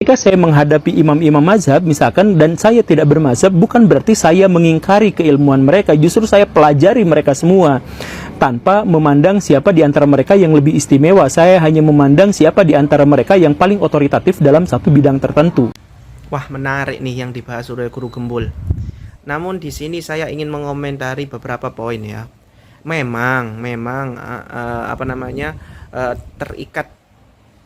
ketika saya menghadapi imam-imam mazhab misalkan dan saya tidak bermazhab, bukan berarti saya mengingkari keilmuan mereka, justru saya pelajari mereka semua tanpa memandang siapa di antara mereka yang lebih istimewa. Saya hanya memandang siapa di antara mereka yang paling otoritatif dalam satu bidang tertentu. Wah, menarik nih yang dibahas oleh Guru Gembul. Namun di sini saya ingin mengomentari beberapa poin ya. Memang terikat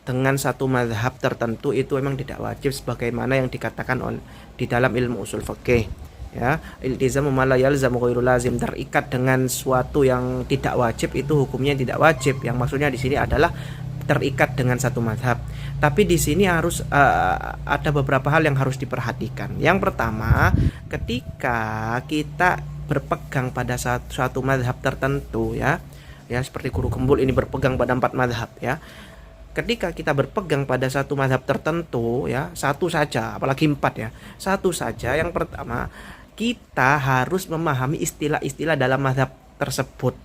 dengan satu mazhab tertentu itu memang tidak wajib sebagaimana yang dikatakan di dalam ilmu usul fikih ya. Iltizamu ma la yalzamu ghairu lazim, terikat dengan suatu yang tidak wajib itu hukumnya tidak wajib. Yang maksudnya di sini adalah terikat dengan satu mazhab. Tapi di sini harus ada beberapa hal yang harus diperhatikan. Yang pertama, ketika kita berpegang pada suatu mazhab tertentu ya seperti Guru Gembul ini berpegang pada 4 mazhab ya. Ketika kita berpegang pada satu mazhab tertentu ya, satu saja, apalagi 4 ya, satu saja. Yang pertama, kita harus memahami istilah-istilah dalam mazhab tersebut.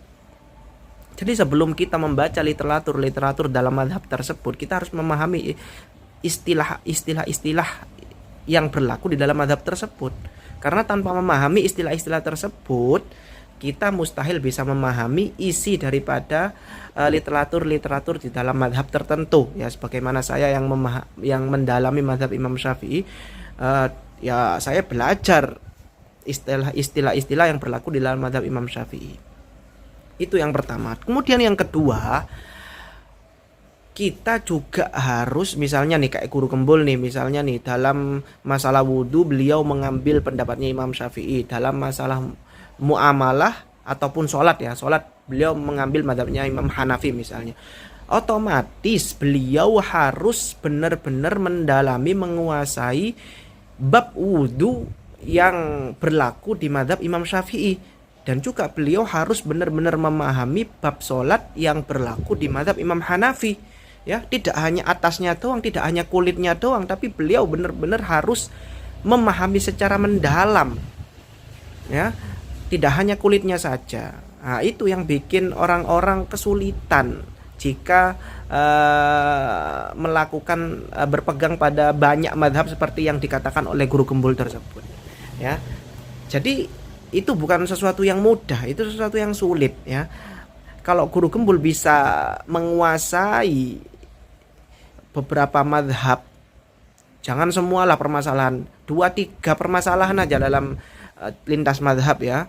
Jadi sebelum kita membaca literatur dalam mazhab tersebut, kita harus memahami istilah-istilah yang berlaku di dalam mazhab tersebut. Karena tanpa memahami istilah-istilah tersebut, kita mustahil bisa memahami isi daripada literatur di dalam mazhab tertentu ya. Sebagaimana saya yang mendalami mazhab Imam Syafi'i, ya saya belajar istilah-istilah yang berlaku di dalam mazhab Imam Syafi'i. Itu yang pertama. Kemudian yang kedua, kita juga harus misalnya nih kayak Guru Gembul nih, misalnya nih dalam masalah wudhu beliau mengambil pendapatnya Imam Syafi'i, dalam masalah muamalah ataupun sholat ya, sholat beliau mengambil mazhabnya Imam Hanafi misalnya. Otomatis beliau harus benar-benar mendalami, menguasai bab wudhu yang berlaku di mazhab Imam Syafi'i, dan juga beliau harus benar-benar memahami bab sholat yang berlaku di mazhab Imam Hanafi ya. Tidak hanya atasnya doang, tidak hanya kulitnya doang, tapi beliau benar-benar harus memahami secara mendalam ya, tidak hanya kulitnya saja. Nah, itu yang bikin orang-orang kesulitan jika melakukan berpegang pada banyak mazhab seperti yang dikatakan oleh Guru Gembul tersebut ya. Jadi itu bukan sesuatu yang mudah, itu sesuatu yang sulit ya. Kalau Guru Gembul bisa menguasai beberapa mazhab, jangan semualah permasalahan, 2-3 permasalahan aja dalam lintas mazhab ya,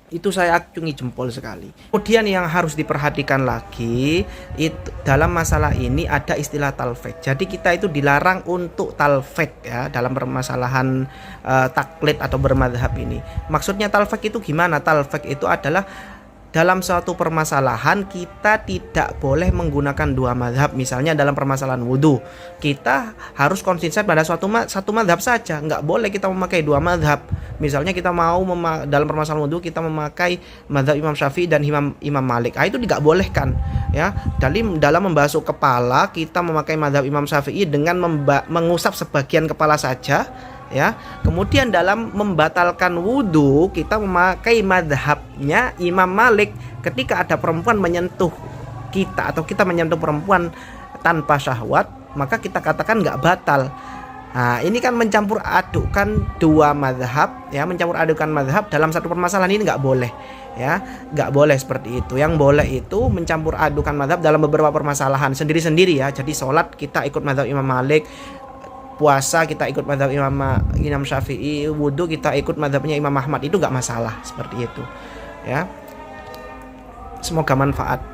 itu saya acungi jempol sekali. Kemudian yang harus diperhatikan lagi itu dalam masalah ini ada istilah talfik. Jadi kita itu dilarang untuk talfik ya dalam permasalahan taklid atau bermadhab ini. Maksudnya talfik itu gimana? Talfik itu adalah dalam suatu permasalahan kita tidak boleh menggunakan 2 mazhab. Misalnya dalam permasalahan wudhu, kita harus konsisten pada satu mazhab saja, nggak boleh kita memakai 2 mazhab. Misalnya kita mau dalam permasalahan wudhu kita memakai mazhab Imam Syafi'i dan Imam Malik, itu nggak bolehkan ya. Dalam membasuh kepala kita memakai mazhab Imam Syafi'i dengan mengusap sebagian kepala saja ya. Kemudian dalam membatalkan wudhu kita memakai madhabnya Imam Malik. Ketika ada perempuan menyentuh kita atau kita menyentuh perempuan tanpa syahwat, maka kita katakan nggak batal. Nah, ini kan mencampur adukan 2 madhab ya, mencampur adukan madhab dalam satu permasalahan ini nggak boleh ya, nggak boleh seperti itu. Yang boleh itu mencampur adukan madhab dalam beberapa permasalahan sendiri-sendiri ya. Jadi sholat kita ikut madhab Imam Malik, puasa kita ikut mazhab Imam Syafi'i, wudhu kita ikut mazhabnya Imam Ahmad, itu nggak masalah seperti itu ya. Semoga manfaat.